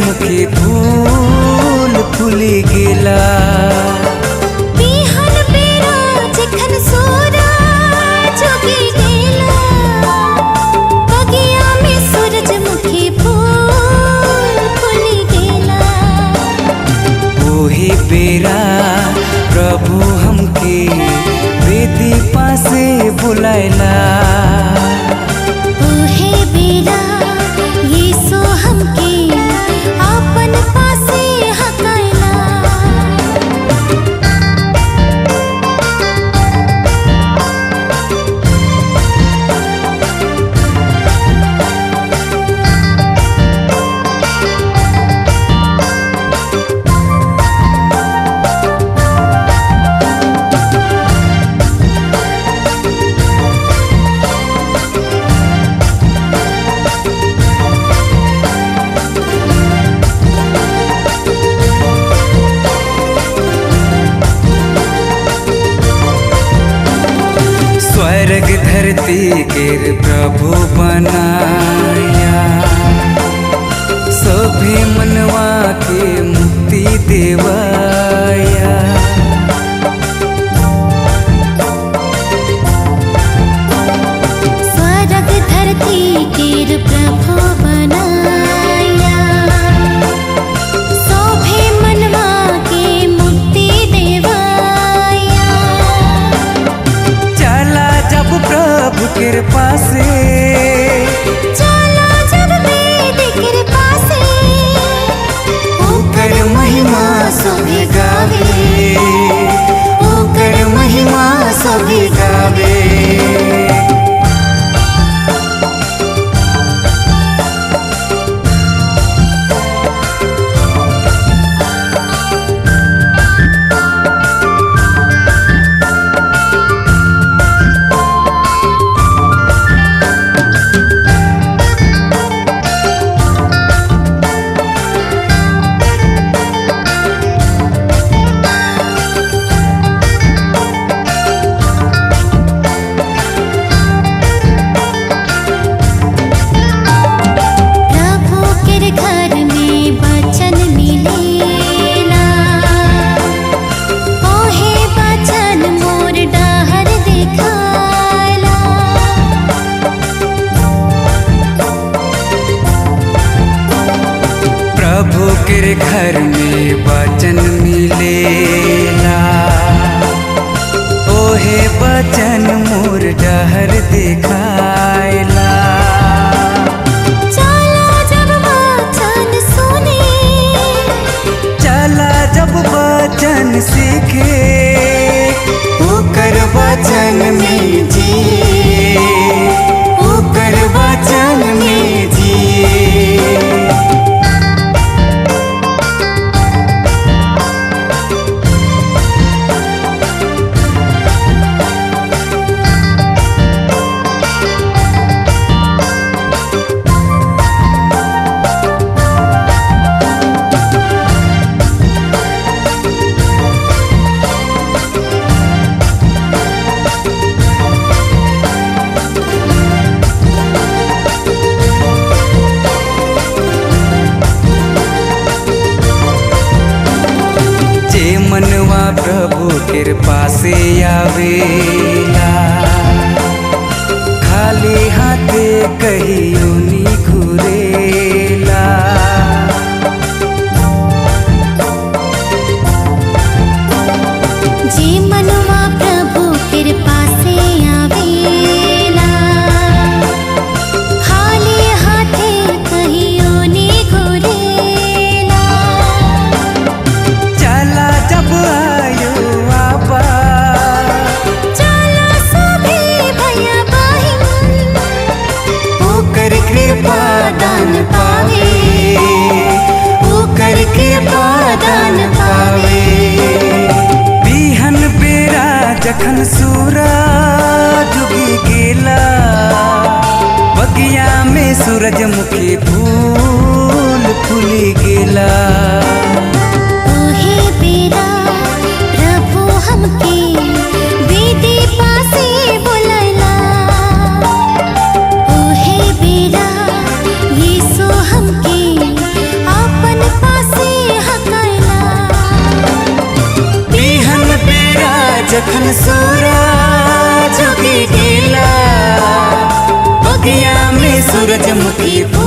सूरजमुखी फूल फूली गेला। बिहान बेरा जखन सूरज उगी गेला, बगिया में सूरजमुखी फूल फूली गेला। ओही बेरा प्रभु हमके वेदी पासे बुलाइला। ओहे बेरा यीशु हमके आपन पासे हकाइला। स्वर्ग धरती केर प्रभु बनाया, सभी मनवा के मुक्ति देवाया। स्वर्ग धरती केर प्रभु बनाया, सोभे मनवा के मुक्ति देवाया। चला जब प्रभु केर पासे, चला जब वेदी केर पासे, ओकर महिमा सभी गावे, ओकर महिमा सभी गावे। प्रभु केर घर में वचन मिलेला। ओहे वचन मोर डहर देखाला। प्रभु केर घर में वचन मिलेला, ओहे वचन मोर डहर दिखाइला। चला जब वचन सुने, चला जब वचन सीखे, ओकर वचन में जिए, ओकर वचन में जिए। जे मनवा प्रभु केर पासे आवेला, खाली हाथे कहियो नी घुरेला। जे मनवा प्रभु केर पासे आवेला, खाली हाथे कहियो नी घुरेला। चला जब आयो आबा, चला सभी भैया बहिन, ओकर कृपा दान पावे, ओकर कृपा दान पावे। बिहन बेरा जखन सूरज उगी गेला, बगिया में सूरजमुखी फूल फूली गेला। ओहे बेरा प्रभु हमके वेदी पासे बुलाइला। ओहे बेरा यीशु हमके आपन सूरज उगी गेला बगिया में सूरजमुखी फूल